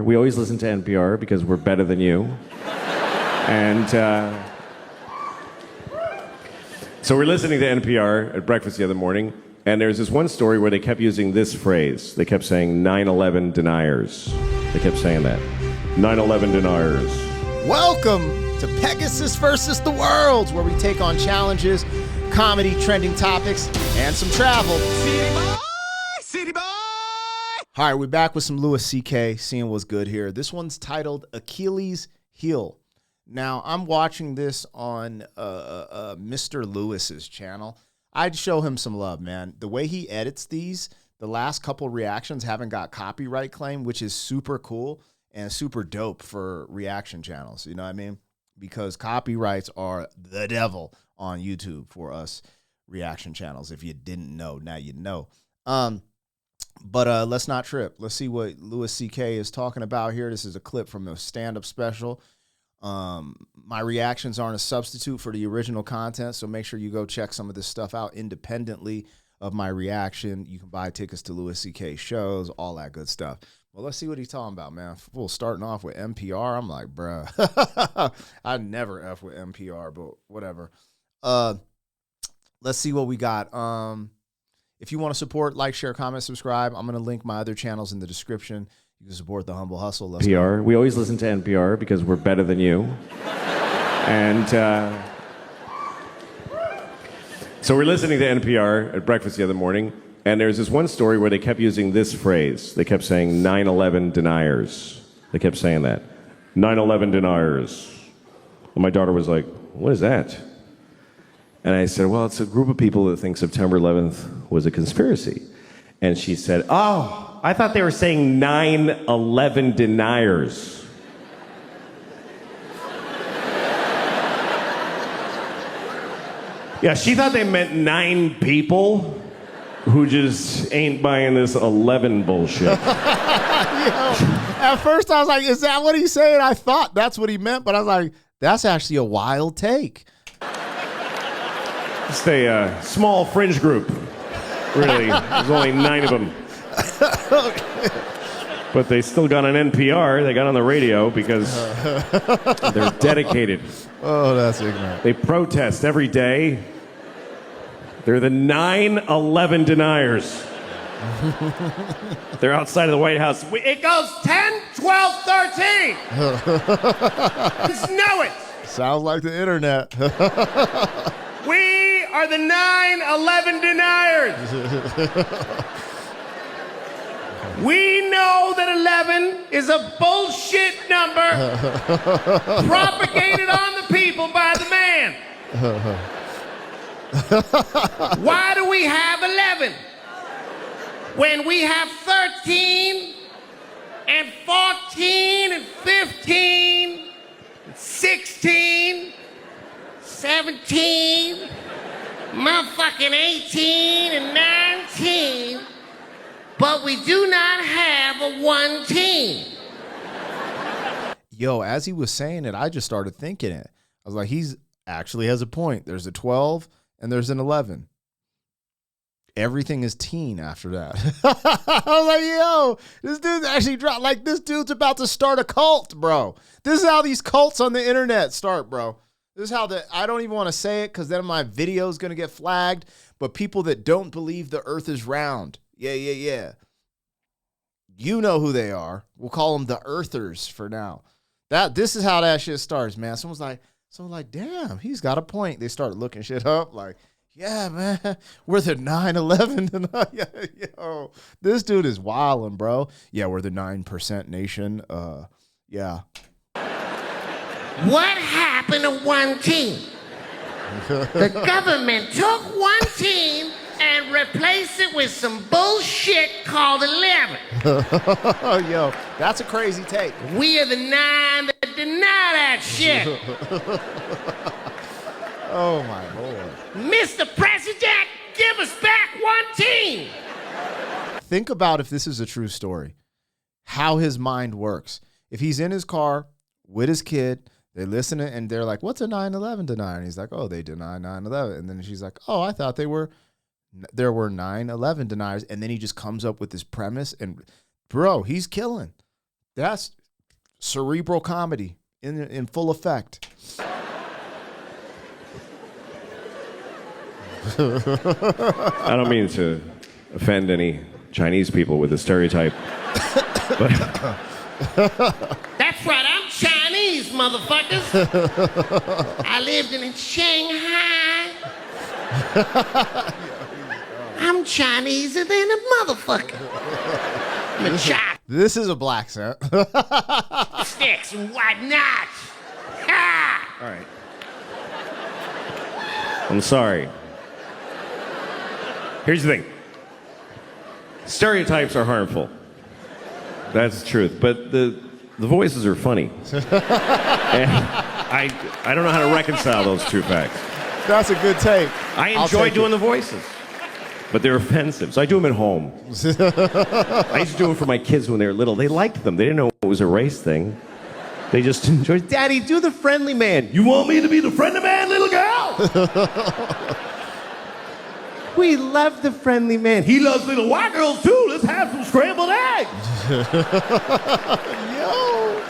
We always listen to NPR because we're better than you. And so we're listening to NPR at breakfast the other morning, and there's this one story where they kept using this phrase. They kept saying 9/11 deniers. They kept saying that. 9/11 deniers. Welcome to Pegasus versus the World, where we take on challenges, comedy, trending topics, and some travel. City boy, city boy. All right, we're back with some Louis C.K. Seeing what's good here. This one's titled Achilles' Heel. Now, I'm watching this on Mr. Lewis's channel. I'd show him some love, man. The way he edits these, the last couple reactions haven't got copyright claim, which is super cool and super dope for reaction channels. You know what I mean? Because copyrights are the devil on YouTube for us reaction channels. If you didn't know, now you know. But let's not trip. Let's see what Louis C.K. is talking about here. This is a clip from a stand-up special. My reactions aren't a substitute for the original content, so make sure you go check some of this stuff out independently of my reaction. You can buy tickets to Louis C.K. shows, all that good stuff. Well, let's see what he's talking about, man. Well, starting off with NPR, I'm like, bruh, I never F with NPR, but whatever. Let's see what we got. If you want to support, like, share, comment, subscribe. I'm going to link my other channels in the description. You can support the humble hustle. Let's NPR. We always listen to NPR because we're better than you. And so we're listening to NPR at breakfast the other morning, and there's this one story where they kept using this phrase. They kept saying 9/11 deniers. They kept saying that. 9/11 deniers. And my daughter was like, what is that? And I said, well, it's a group of people that think September 11th was a conspiracy. And she said, oh, I thought they were saying 9/11 deniers. Yeah, she thought they meant 9 people who just ain't buying this 11 bullshit. Yo, at first I was like, is that what he's saying? I thought that's what he meant, but I was like, that's actually a wild take. Just a small fringe group, really. There's only 9 of them. But they still got on NPR. They got on the radio because they're dedicated. Oh, that's ignorant. They protest every day. They're the 9/11 deniers. They're outside of the White House. It goes 10, 12, 13. Just know it. Sounds like the internet. We are the 9/11 deniers. We know that 11 is a bullshit number propagated on the people by the man. Why do we have 11 when we have 13 and 14 and 15, 16, 17, motherfucking 18 and 19, but we do not have a 1 team? Yo, as he was saying it, I just started thinking it. I was like, he's actually has a point. There's a 12 and there's an 11. Everything is teen after that. I was like, yo, this dude's actually dropped. Like, this dude's about to start a cult, bro. This is how these cults on the internet start, bro. This is how I don't even want to say it because then my video is going to get flagged. But people that don't believe the earth is round. Yeah. You know who they are. We'll call them the earthers for now. This is how that shit starts, man. Someone's like, damn, he's got a point. They start looking shit up like, yeah, man, we're the 9/11. Yo, this dude is wilding, bro. Yeah, we're the 9% nation. Yeah. What happened to 1 team? The government took 1 team and replaced it with some bullshit called 11. Yo, that's a crazy take. We are the 9 that deny that shit. Oh, my Lord. Mr. President, give us back 1 team. Think about if this is a true story, how his mind works. If he's in his car with his kid, they listen and they're like, what's a 9/11 denier? And he's like, oh, they deny 9/11. And then she's like, oh, I thought there were 9/11 deniers. And then he just comes up with this premise. And, bro, he's killing. That's cerebral comedy in full effect. I don't mean to offend any Chinese people with the stereotype, but That's right, I'm Chinese, motherfuckers. I lived in Shanghai. I'm Chineser than a motherfucker. I'm a chop This is a black accent. sticks and whatnot. Ha! all right. I'm sorry. Here's the thing. Stereotypes are harmful. That's the truth. But the voices are funny. And I don't know how to reconcile those two facts. That's a good take. I I'll enjoy take doing it. the voices, but they're offensive. So I do them at home. I used to do them for my kids when they were little. They liked them. They didn't know it was a race thing. They just enjoyed, Daddy, do the friendly man. You want me to be the friendly man, little girl? We love the friendly man. He loves little white girls too. Let's have some scrambled eggs. Yo.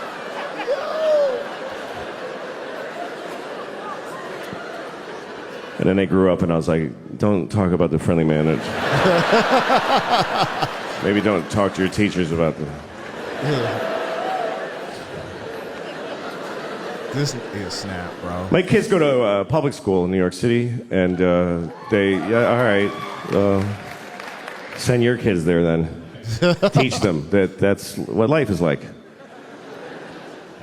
And then I grew up and I was like, don't talk about the friendly man. Maybe don't talk to your teachers about the... This is snap, bro. My kids go to public school in New York City, and all right, send your kids there then. Teach them that's what life is like.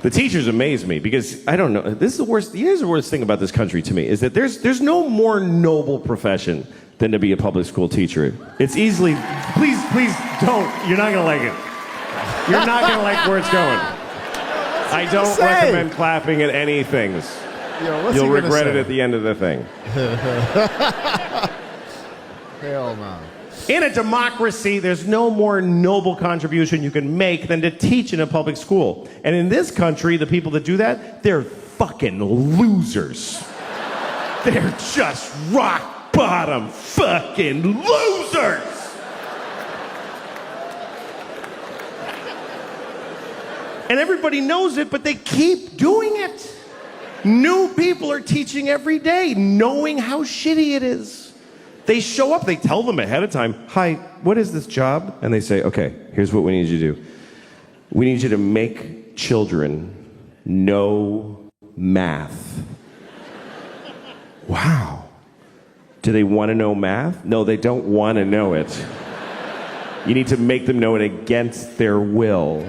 The teachers amaze me because I don't know. This is the worst. Here's the worst thing about this country to me is that there's no more noble profession than to be a public school teacher. It's easily. Please don't. You're not gonna like it. You're not gonna like where it's going. I don't recommend clapping at any things. You'll regret it at the end of the thing. Hell no. In a democracy, there's no more noble contribution you can make than to teach in a public school. And in this country, the people that do that, they're fucking losers. They're just rock bottom fucking losers. And everybody knows it, but they keep doing it. New people are teaching every day, knowing how shitty it is. They show up, they tell them ahead of time, hi, what is this job? And they say, okay, here's what we need you to do. We need you to make children know math. Wow. Do they want to know math? No, they don't want to know it. You need to make them know it against their will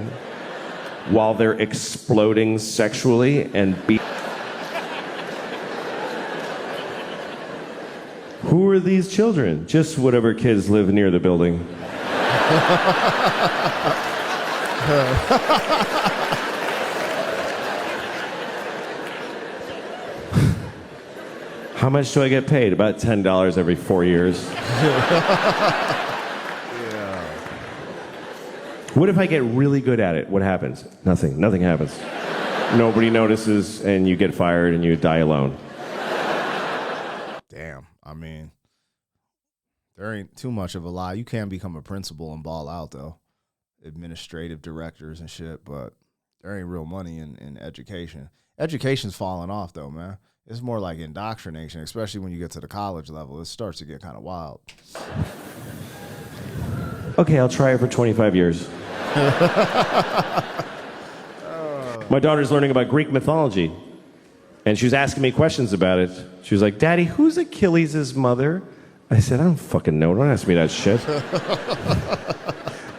while they're exploding sexually and Who are these children? Just whatever kids live near the building. How much do I get paid? About $10 every 4 years. What if I get really good at it? What happens? Nothing. Nothing happens. Nobody notices, and you get fired, and you die alone. Damn. I mean, there ain't too much of a lie. You can become a principal and ball out, though. Administrative directors and shit, but there ain't real money in education. Education's falling off, though, man. It's more like indoctrination, especially when you get to the college level. It starts to get kind of wild. Okay, I'll try it for 25 years. My daughter's learning about Greek mythology, and she was asking me questions about it. She was like, Daddy, who's Achilles' mother? I said, I don't fucking know. Don't ask me that shit.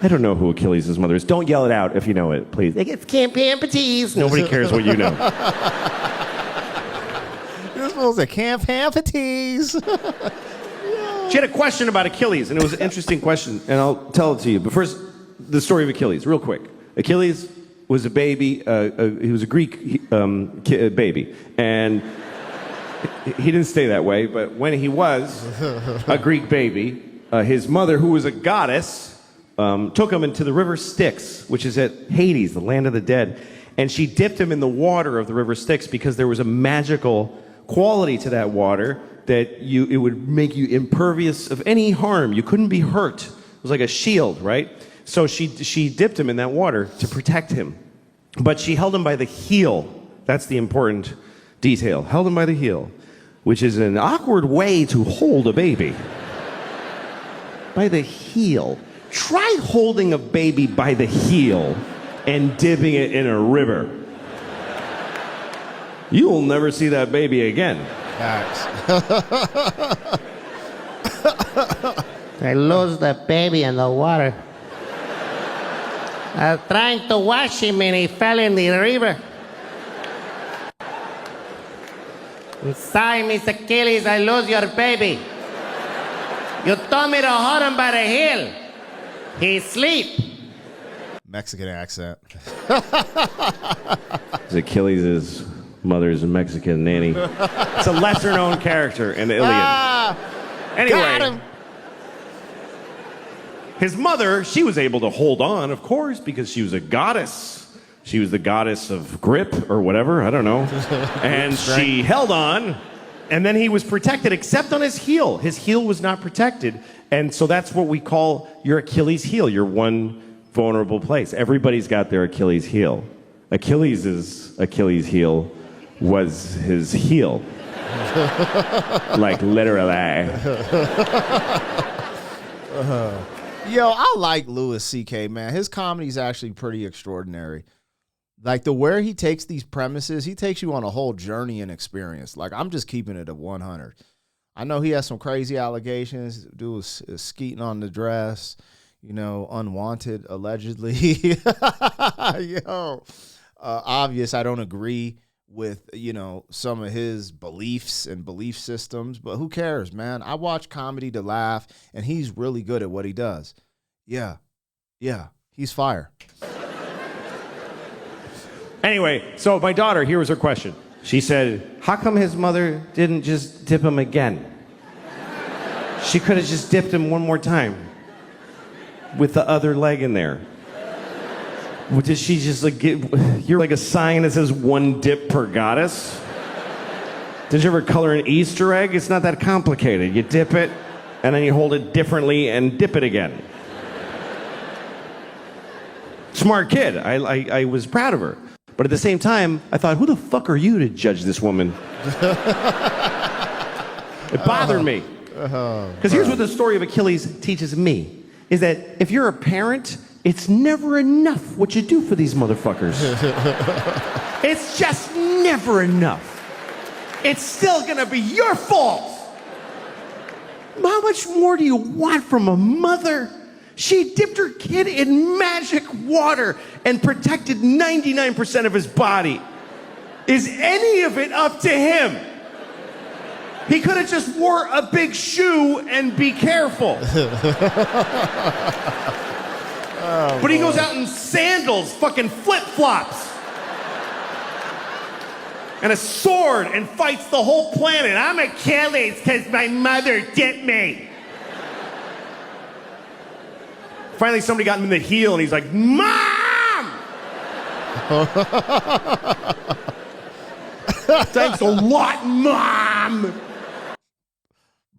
I don't know who Achilles' mother is. Don't yell it out if you know it, please. It's Camp Amputees. Nobody cares what you know. This was a Camp Amputees. She had a question about Achilles, and it was an interesting question, and I'll tell it to you. But first, the story of Achilles, real quick. Achilles was a baby. He was a Greek baby, and he didn't stay that way. But when he was a Greek baby, his mother, who was a goddess, took him into the river Styx, which is at Hades, the land of the dead, and she dipped him in the water of the river Styx because there was a magical quality to that water that it would make you impervious of any harm. You couldn't be hurt. It was like a shield, right? So she dipped him in that water to protect him. But she held him by the heel. That's the important detail. Held him by the heel, which is an awkward way to hold a baby. By the heel. Try holding a baby by the heel and dipping it in a river. You will never see that baby again. Facts. I lost the baby in the water. I was trying to wash him and he fell in the river. I'm sorry, Mr. Achilles, I lost your baby. You told me to hold him by the heel. He sleep. Mexican accent. Achilles' mother's Mexican nanny. It's a lesser-known character in the Iliad. Anyway, Got him. his mother, she was able to hold on, of course, because she was a goddess. She was the goddess of grip or whatever, I don't know. And she held on, and then he was protected, except on his heel. His heel was not protected. And so that's what we call your Achilles heel, your one vulnerable place. Everybody's got their Achilles heel. Achilles' Achilles heel was his heel. Like literally. Yo, I like Louis C.K., man. His comedy's actually pretty extraordinary. Like the where he takes these premises, he takes you on a whole journey and experience. Like I'm just keeping it at 100. I know he has some crazy allegations. Dude was skeeting on the dress, you know, unwanted, allegedly. Yo, obvious. I don't agree with, you know, some of his beliefs and belief systems, but who cares, man? I watch comedy to laugh, and he's really good at what he does. Yeah, he's fire. Anyway, so my daughter, here was her question. She said, how come his mother didn't just dip him again? She could have just dipped him one more time with the other leg in there. Did she just like you're like a sign that says one dip per goddess? Did you ever color an Easter egg? It's not that complicated. You dip it, and then you hold it differently and dip it again. Smart kid. I was proud of her. But at the same time, I thought, who the fuck are you to judge this woman? It bothered me. Because here's what the story of Achilles teaches me, is that if you're a parent, it's never enough what you do for these motherfuckers. It's just never enough. It's still gonna be your fault. How much more do you want from a mother? She dipped her kid in magic water and protected 99% of his body. Is any of it up to him? He could have just wore a big shoe and be careful. But he goes out in sandals, fucking flip-flops, and a sword and fights the whole planet. I'm Achilles because my mother dipped me. Finally, somebody got him in the heel, and he's like, Mom! Thanks a lot, Mom!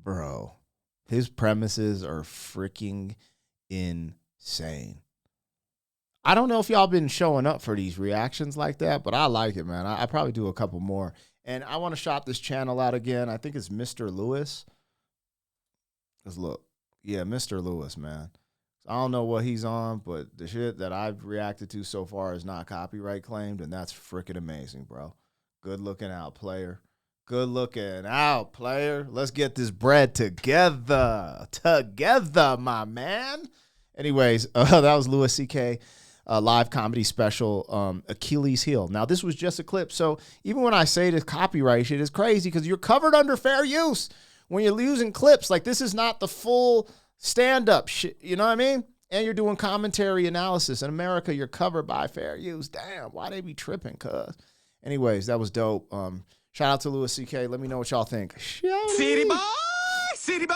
Bro, his premises are freaking insane. I don't know if y'all been showing up for these reactions like that, but I like it, man. I probably do a couple more. And I want to shout this channel out again. I think it's Mr. Lewis. Let's look. Yeah, Mr. Lewis, man. I don't know what he's on, but the shit that I've reacted to so far is not copyright claimed, and that's freaking amazing, bro. Good looking out, player. Good looking out, player. Let's get this bread together. Together, my man. Anyways, that was Louis C.K. Live comedy special, Achilles heel. Now, this was just a clip, so even when I say this copyright shit, it's crazy because you're covered under fair use when you're using clips. Like, this is not the full stand-up shit, you know what I mean? And you're doing commentary analysis. In America, you're covered by fair use. Damn, why they be tripping, cuz? Anyways, that was dope. Shout out to Louis C.K. Let me know what y'all think. City boy, city boy.